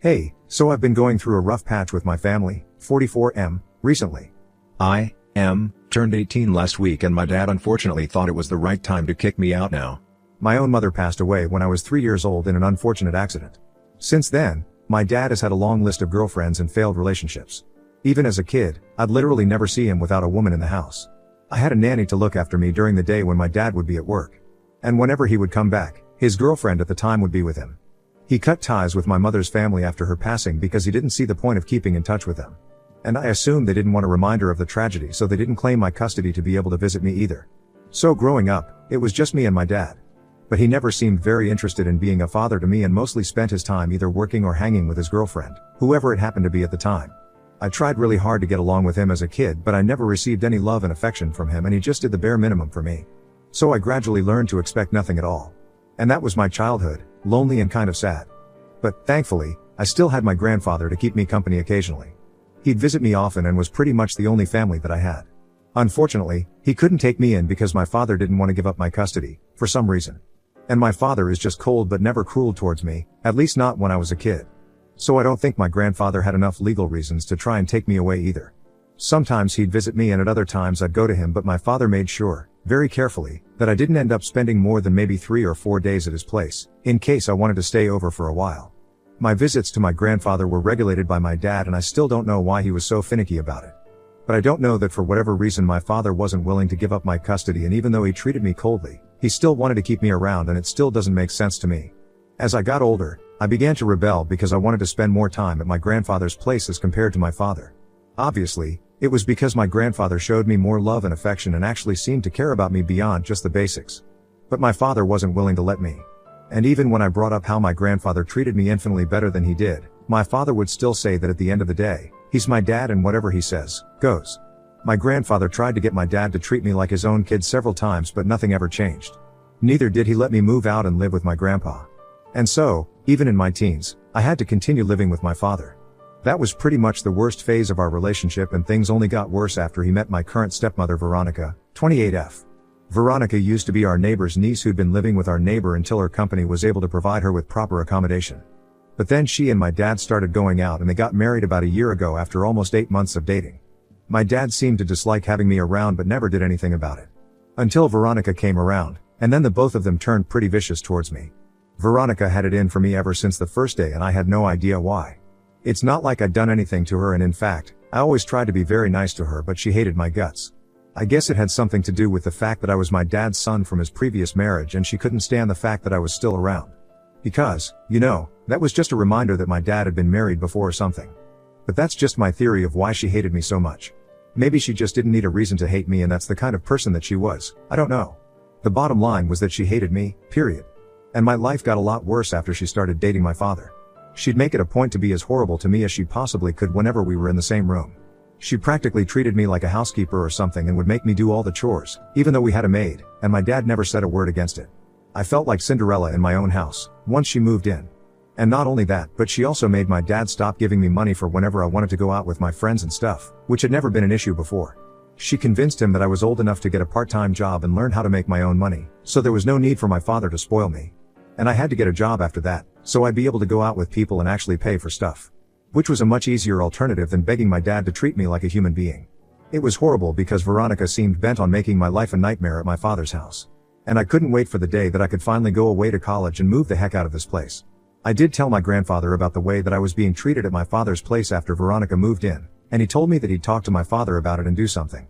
Hey, so I've been going through a rough patch with my family, 44M, recently. Turned 18 last week and my dad unfortunately thought it was the right time to kick me out now. My own mother passed away when I was 3 years old in an unfortunate accident. Since then, my dad has had a long list of girlfriends and failed relationships. Even as a kid, I'd literally never see him without a woman in the house. I had a nanny to look after me during the day when my dad would be at work. And whenever he would come back, his girlfriend at the time would be with him. He cut ties with my mother's family after her passing because he didn't see the point of keeping in touch with them. And I assumed they didn't want a reminder of the tragedy, so they didn't claim my custody to be able to visit me either. So growing up, it was just me and my dad. But he never seemed very interested in being a father to me and mostly spent his time either working or hanging with his girlfriend, whoever it happened to be at the time. I tried really hard to get along with him as a kid, but I never received any love and affection from him, and he just did the bare minimum for me. So I gradually learned to expect nothing at all. And that was my childhood, lonely and kind of sad. But, thankfully, I still had my grandfather to keep me company occasionally. He'd visit me often and was pretty much the only family that I had. Unfortunately, he couldn't take me in because my father didn't want to give up my custody, for some reason. And my father is just cold but never cruel towards me, at least not when I was a kid. So I don't think my grandfather had enough legal reasons to try and take me away either. Sometimes he'd visit me and at other times I'd go to him, but my father made sure, very carefully, that I didn't end up spending more than maybe 3 or 4 days at his place, in case I wanted to stay over for a while. My visits to my grandfather were regulated by my dad, and I still don't know why he was so finicky about it. But I don't know that for whatever reason my father wasn't willing to give up my custody, and even though he treated me coldly, he still wanted to keep me around, and it still doesn't make sense to me. As I got older, I began to rebel because I wanted to spend more time at my grandfather's place as compared to my father. Obviously, it was because my grandfather showed me more love and affection and actually seemed to care about me beyond just the basics. But my father wasn't willing to let me. And even when I brought up how my grandfather treated me infinitely better than he did, my father would still say that at the end of the day, he's my dad and whatever he says, goes. My grandfather tried to get my dad to treat me like his own kid several times, but nothing ever changed. Neither did he let me move out and live with my grandpa. And so, even in my teens, I had to continue living with my father. That was pretty much the worst phase of our relationship, and things only got worse after he met my current stepmother Veronica, 28F. Veronica used to be our neighbor's niece who'd been living with our neighbor until her company was able to provide her with proper accommodation. But then she and my dad started going out and they got married about a year ago after almost 8 months of dating. My dad seemed to dislike having me around but never did anything about it. Until Veronica came around, and then the both of them turned pretty vicious towards me. Veronica had it in for me ever since the first day, and I had no idea why. It's not like I'd done anything to her, and in fact, I always tried to be very nice to her, but she hated my guts. I guess it had something to do with the fact that I was my dad's son from his previous marriage, and she couldn't stand the fact that I was still around. Because, that was just a reminder that my dad had been married before or something. But that's just my theory of why she hated me so much. Maybe she just didn't need a reason to hate me, and that's the kind of person that she was, I don't know. The bottom line was that she hated me, period. And my life got a lot worse after she started dating my father. She'd make it a point to be as horrible to me as she possibly could whenever we were in the same room. She practically treated me like a housekeeper or something and would make me do all the chores, even though we had a maid, and my dad never said a word against it. I felt like Cinderella in my own house, once she moved in. And not only that, but she also made my dad stop giving me money for whenever I wanted to go out with my friends and stuff, which had never been an issue before. She convinced him that I was old enough to get a part-time job and learn how to make my own money, so there was no need for my father to spoil me. And I had to get a job after that, so I'd be able to go out with people and actually pay for stuff. Which was a much easier alternative than begging my dad to treat me like a human being. It was horrible because Veronica seemed bent on making my life a nightmare at my father's house. And I couldn't wait for the day that I could finally go away to college and move the heck out of this place. I did tell my grandfather about the way that I was being treated at my father's place after Veronica moved in, and he told me that he'd talk to my father about it and do something.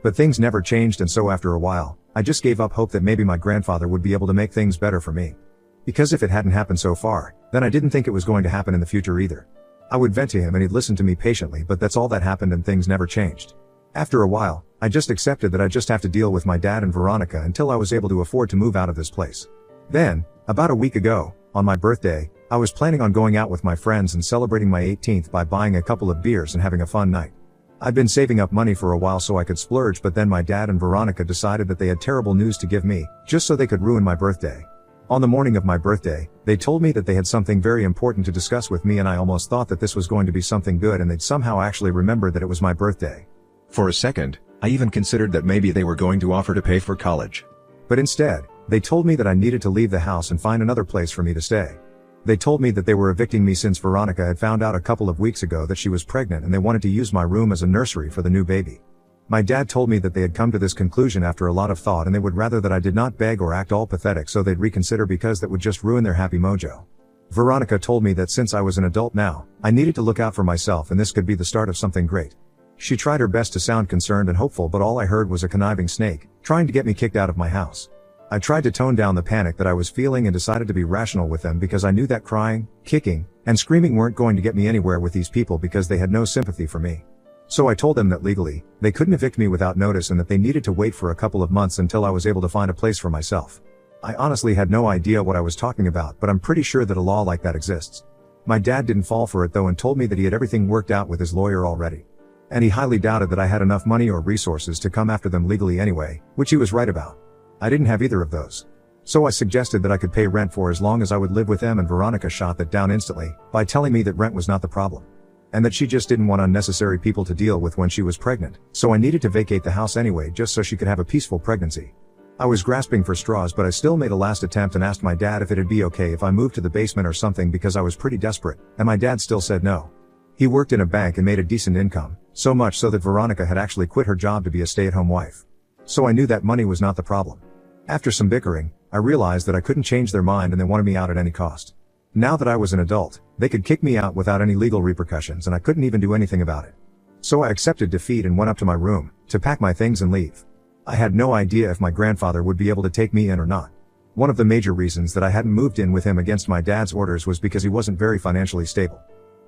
But things never changed, and so after a while, I just gave up hope that maybe my grandfather would be able to make things better for me. Because if it hadn't happened so far, then I didn't think it was going to happen in the future either. I would vent to him and he'd listen to me patiently, but that's all that happened and things never changed. After a while, I just accepted that I'd just have to deal with my dad and Veronica until I was able to afford to move out of this place. Then, about a week ago, on my birthday, I was planning on going out with my friends and celebrating my 18th by buying a couple of beers and having a fun night. I'd been saving up money for a while so I could splurge, but then my dad and Veronica decided that they had terrible news to give me, just so they could ruin my birthday. On the morning of my birthday, they told me that they had something very important to discuss with me, and I almost thought that this was going to be something good and they'd somehow actually remember that it was my birthday. For a second, I even considered that maybe they were going to offer to pay for college. But instead, they told me that I needed to leave the house and find another place for me to stay. They told me that they were evicting me since Veronica had found out a couple of weeks ago that she was pregnant and they wanted to use my room as a nursery for the new baby. My dad told me that they had come to this conclusion after a lot of thought and they would rather that I did not beg or act all pathetic so they'd reconsider because that would just ruin their happy mojo. Veronica told me that since I was an adult now, I needed to look out for myself and this could be the start of something great. She tried her best to sound concerned and hopeful but all I heard was a conniving snake, trying to get me kicked out of my house. I tried to tone down the panic that I was feeling and decided to be rational with them because I knew that crying, kicking, and screaming weren't going to get me anywhere with these people because they had no sympathy for me. So I told them that legally, they couldn't evict me without notice and that they needed to wait for a couple of months until I was able to find a place for myself. I honestly had no idea what I was talking about, but I'm pretty sure that a law like that exists. My dad didn't fall for it though and told me that he had everything worked out with his lawyer already. And he highly doubted that I had enough money or resources to come after them legally anyway, which he was right about. I didn't have either of those. So I suggested that I could pay rent for as long as I would live with them and Veronica shot that down instantly, by telling me that rent was not the problem. And that she just didn't want unnecessary people to deal with when she was pregnant, so I needed to vacate the house anyway just so she could have a peaceful pregnancy. I was grasping for straws but I still made a last attempt and asked my dad if it'd be okay if I moved to the basement or something because I was pretty desperate, and my dad still said no. He worked in a bank and made a decent income, so much so that Veronica had actually quit her job to be a stay-at-home wife. So I knew that money was not the problem. After some bickering, I realized that I couldn't change their mind and they wanted me out at any cost. Now that I was an adult, they could kick me out without any legal repercussions and I couldn't even do anything about it. So I accepted defeat and went up to my room, to pack my things and leave. I had no idea if my grandfather would be able to take me in or not. One of the major reasons that I hadn't moved in with him against my dad's orders was because he wasn't very financially stable.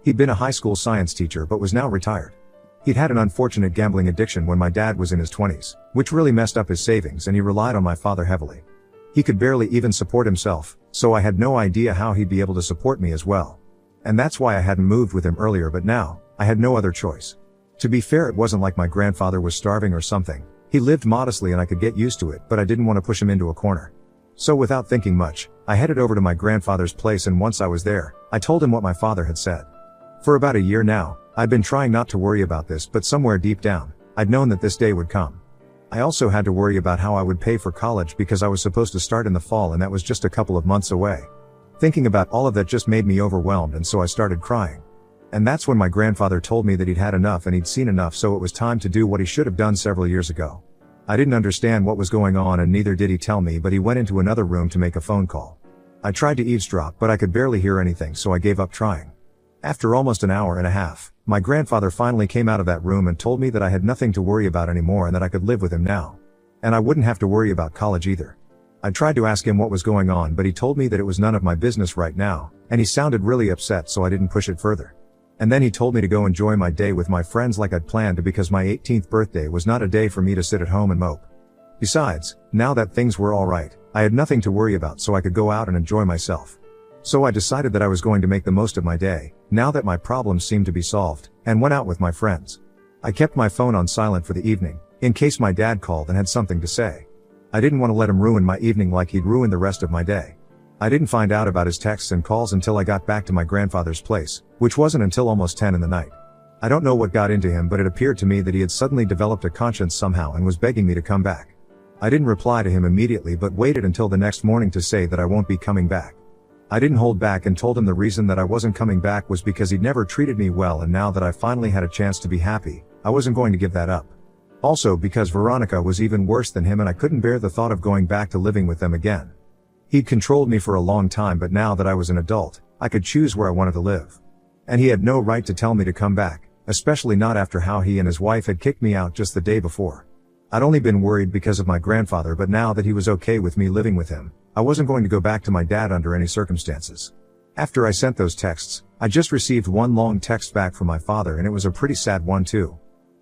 He'd been a high school science teacher but was now retired. He'd had an unfortunate gambling addiction when my dad was in his 20s, which really messed up his savings and he relied on my father heavily. He could barely even support himself, so I had no idea how he'd be able to support me as well. And that's why I hadn't moved with him earlier but now, I had no other choice. To be fair, it wasn't like my grandfather was starving or something. He lived modestly and I could get used to it, but I didn't want to push him into a corner. So without thinking much, I headed over to my grandfather's place and once I was there, I told him what my father had said. For about a year now, I'd been trying not to worry about this but somewhere deep down, I'd known that this day would come. I also had to worry about how I would pay for college because I was supposed to start in the fall and that was just a couple of months away. Thinking about all of that just made me overwhelmed and so I started crying. And that's when my grandfather told me that he'd had enough and he'd seen enough so it was time to do what he should have done several years ago. I didn't understand what was going on and neither did he tell me but he went into another room to make a phone call. I tried to eavesdrop but I could barely hear anything so I gave up trying. After almost an hour and a half, my grandfather finally came out of that room and told me that I had nothing to worry about anymore and that I could live with him now. And I wouldn't have to worry about college either. I tried to ask him what was going on but he told me that it was none of my business right now, and he sounded really upset so I didn't push it further. And then he told me to go enjoy my day with my friends like I'd planned to because my 18th birthday was not a day for me to sit at home and mope. Besides, now that things were alright, I had nothing to worry about so I could go out and enjoy myself. So I decided that I was going to make the most of my day, now that my problems seemed to be solved, and went out with my friends. I kept my phone on silent for the evening, in case my dad called and had something to say. I didn't want to let him ruin my evening like he'd ruined the rest of my day. I didn't find out about his texts and calls until I got back to my grandfather's place, which wasn't until almost 10 in the night. I don't know what got into him but it appeared to me that he had suddenly developed a conscience somehow and was begging me to come back. I didn't reply to him immediately but waited until the next morning to say that I won't be coming back. I didn't hold back and told him the reason that I wasn't coming back was because he'd never treated me well and now that I finally had a chance to be happy, I wasn't going to give that up. Also because Veronica was even worse than him and I couldn't bear the thought of going back to living with them again. He'd controlled me for a long time but now that I was an adult, I could choose where I wanted to live. And he had no right to tell me to come back, especially not after how he and his wife had kicked me out just the day before. I'd only been worried because of my grandfather but now that he was okay with me living with him, I wasn't going to go back to my dad under any circumstances. After I sent those texts, I just received one long text back from my father and it was a pretty sad one too.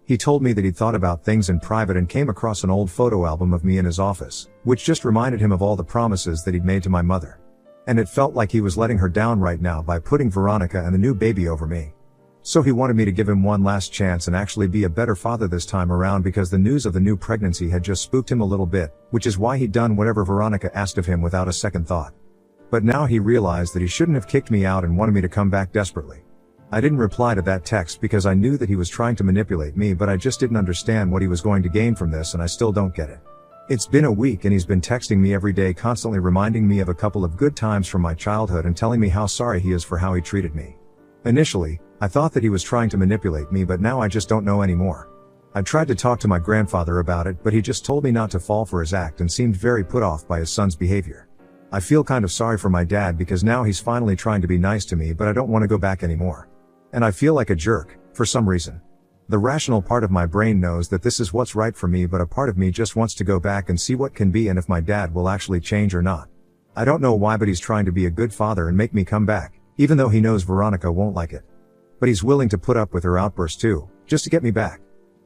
He told me that he'd thought about things in private and came across an old photo album of me in his office, which just reminded him of all the promises that he'd made to my mother. And it felt like he was letting her down right now by putting Veronica and the new baby over me. So he wanted me to give him one last chance and actually be a better father this time around because the news of the new pregnancy had just spooked him a little bit, which is why he'd done whatever Veronica asked of him without a second thought. But now he realized that he shouldn't have kicked me out and wanted me to come back desperately. I didn't reply to that text because I knew that he was trying to manipulate me but I just didn't understand what he was going to gain from this and I still don't get it. It's been a week and he's been texting me every day, constantly reminding me of a couple of good times from my childhood and telling me how sorry he is for how he treated me. Initially, I thought that he was trying to manipulate me, but now I just don't know anymore. I tried to talk to my grandfather about it, but he just told me not to fall for his act and seemed very put off by his son's behavior. I feel kind of sorry for my dad because now he's finally trying to be nice to me, but I don't want to go back anymore. And I feel like a jerk, for some reason. The rational part of my brain knows that this is what's right for me, but a part of me just wants to go back and see what can be and if my dad will actually change or not. I don't know why, but he's trying to be a good father and make me come back, even though he knows Veronica won't like it. But he's willing to put up with her outbursts too, just to get me back.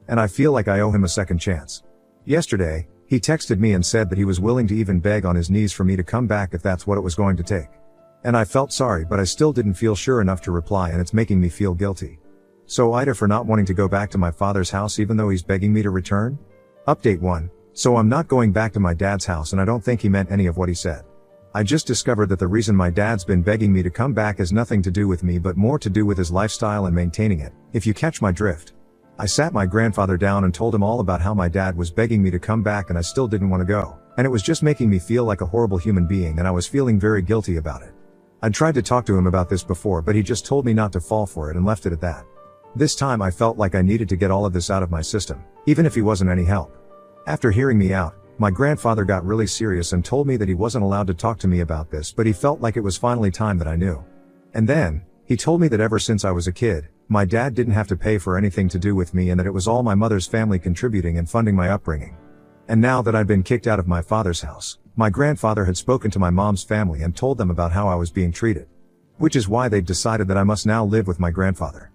And I feel like I owe him a second chance. Yesterday, he texted me and said that he was willing to even beg on his knees for me to come back if that's what it was going to take. And I felt sorry, but I still didn't feel sure enough to reply, and it's making me feel guilty. So Ida for not wanting to go back to my father's house even though he's begging me to return? Update 1. So I'm not going back to my dad's house, and I don't think he meant any of what he said. I just discovered that the reason my dad's been begging me to come back has nothing to do with me but more to do with his lifestyle and maintaining it, if you catch my drift. I sat my grandfather down and told him all about how my dad was begging me to come back and I still didn't want to go, and it was just making me feel like a horrible human being, and I was feeling very guilty about it. I'd tried to talk to him about this before, but he just told me not to fall for it and left it at that. This time I felt like I needed to get all of this out of my system, even if he wasn't any help. After hearing me out, my grandfather got really serious and told me that he wasn't allowed to talk to me about this, but he felt like it was finally time that I knew. And then, he told me that ever since I was a kid, my dad didn't have to pay for anything to do with me and that it was all my mother's family contributing and funding my upbringing. And now that I'd been kicked out of my father's house, my grandfather had spoken to my mom's family and told them about how I was being treated. Which is why they'd decided that I must now live with my grandfather.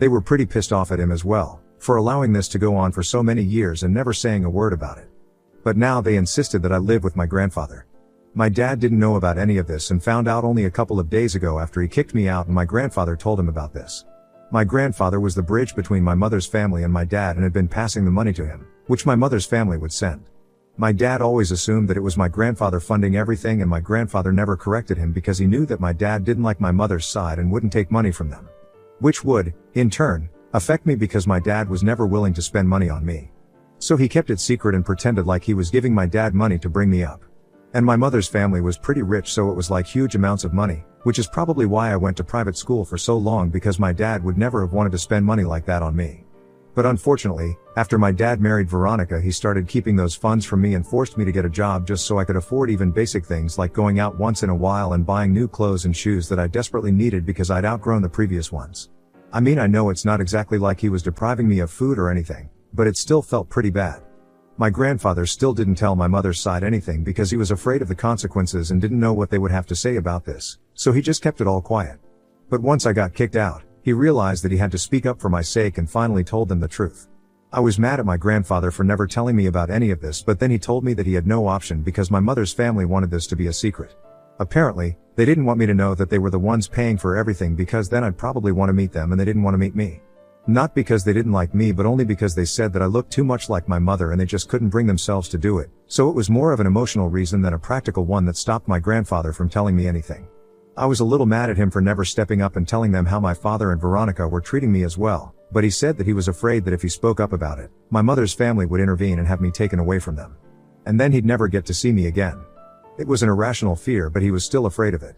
They were pretty pissed off at him as well, for allowing this to go on for so many years and never saying a word about it. But now they insisted that I live with my grandfather. My dad didn't know about any of this and found out only a couple of days ago after he kicked me out, and my grandfather told him about this. My grandfather was the bridge between my mother's family and my dad and had been passing the money to him, which my mother's family would send. My dad always assumed that it was my grandfather funding everything, and my grandfather never corrected him because he knew that my dad didn't like my mother's side and wouldn't take money from them. Which would, in turn, affect me because my dad was never willing to spend money on me. So he kept it secret and pretended like he was giving my dad money to bring me up. And my mother's family was pretty rich, so it was like huge amounts of money, which is probably why I went to private school for so long, because my dad would never have wanted to spend money like that on me. But unfortunately, after my dad married Veronica, he started keeping those funds from me and forced me to get a job just so I could afford even basic things like going out once in a while and buying new clothes and shoes that I desperately needed because I'd outgrown the previous ones. I mean, I know it's not exactly like he was depriving me of food or anything, but it still felt pretty bad. My grandfather still didn't tell my mother's side anything because he was afraid of the consequences and didn't know what they would have to say about this, so he just kept it all quiet. But once I got kicked out, he realized that he had to speak up for my sake and finally told them the truth. I was mad at my grandfather for never telling me about any of this, but then he told me that he had no option because my mother's family wanted this to be a secret. Apparently, they didn't want me to know that they were the ones paying for everything because then I'd probably want to meet them, and they didn't want to meet me. Not because they didn't like me, but only because they said that I looked too much like my mother and they just couldn't bring themselves to do it, so it was more of an emotional reason than a practical one that stopped my grandfather from telling me anything. I was a little mad at him for never stepping up and telling them how my father and Veronica were treating me as well, but he said that he was afraid that if he spoke up about it, my mother's family would intervene and have me taken away from them. And then he'd never get to see me again. It was an irrational fear, but he was still afraid of it.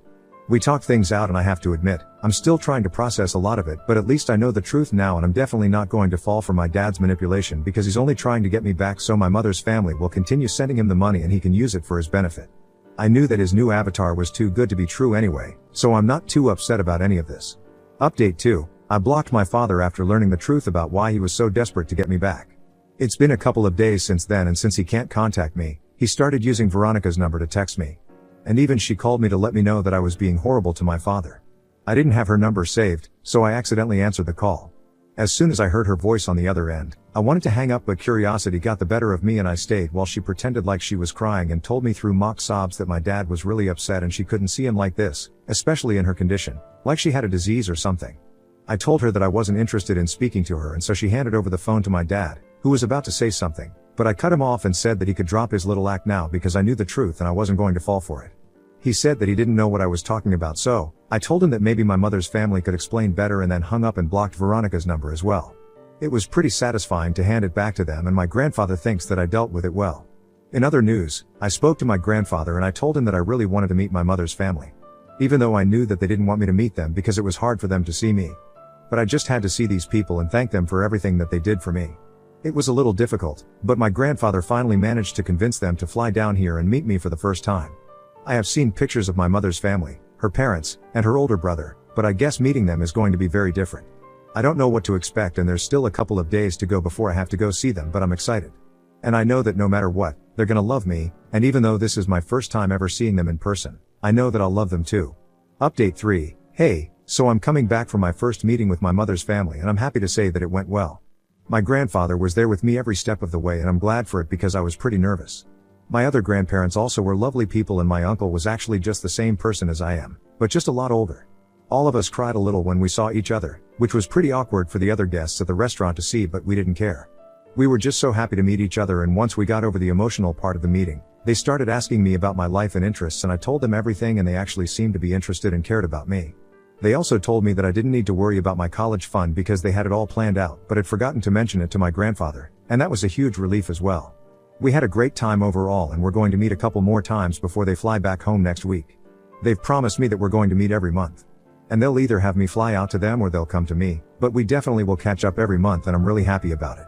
We talked things out, and I have to admit, I'm still trying to process a lot of it, but at least I know the truth now, and I'm definitely not going to fall for my dad's manipulation because he's only trying to get me back so my mother's family will continue sending him the money and he can use it for his benefit. I knew that his new avatar was too good to be true anyway, so I'm not too upset about any of this. Update 2. I blocked my father after learning the truth about why he was so desperate to get me back. It's been a couple of days since then, and since he can't contact me, he started using Veronica's number to text me. And even she called me to let me know that I was being horrible to my father. I didn't have her number saved, so I accidentally answered the call. As soon as I heard her voice on the other end, I wanted to hang up, but curiosity got the better of me and I stayed while she pretended like she was crying and told me through mock sobs that my dad was really upset and she couldn't see him like this, especially in her condition, like she had a disease or something. I told her that I wasn't interested in speaking to her, and so she handed over the phone to my dad, who was about to say something, but I cut him off and said that he could drop his little act now because I knew the truth and I wasn't going to fall for it. He said that he didn't know what I was talking about, so I told him that maybe my mother's family could explain better, and then hung up and blocked Veronica's number as well. It was pretty satisfying to hand it back to them, and my grandfather thinks that I dealt with it well. In other news, I spoke to my grandfather and I told him that I really wanted to meet my mother's family. Even though I knew that they didn't want me to meet them because it was hard for them to see me. But I just had to see these people and thank them for everything that they did for me. It was a little difficult, but my grandfather finally managed to convince them to fly down here and meet me for the first time. I have seen pictures of my mother's family, her parents, and her older brother, but I guess meeting them is going to be very different. I don't know what to expect and there's still a couple of days to go before I have to go see them, but I'm excited. And I know that no matter what, they're gonna love me, and even though this is my first time ever seeing them in person, I know that I'll love them too. Update 3. Hey, so I'm coming back from my first meeting with my mother's family and I'm happy to say that it went well. My grandfather was there with me every step of the way and I'm glad for it because I was pretty nervous. My other grandparents also were lovely people and my uncle was actually just the same person as I am, but just a lot older. All of us cried a little when we saw each other, which was pretty awkward for the other guests at the restaurant to see, but we didn't care. We were just so happy to meet each other, and once we got over the emotional part of the meeting, they started asking me about my life and interests and I told them everything and they actually seemed to be interested and cared about me. They also told me that I didn't need to worry about my college fund because they had it all planned out, but had forgotten to mention it to my grandfather, and that was a huge relief as well. We had a great time overall and we're going to meet a couple more times before they fly back home next week. They've promised me that we're going to meet every month. And they'll either have me fly out to them or they'll come to me, but we definitely will catch up every month and I'm really happy about it.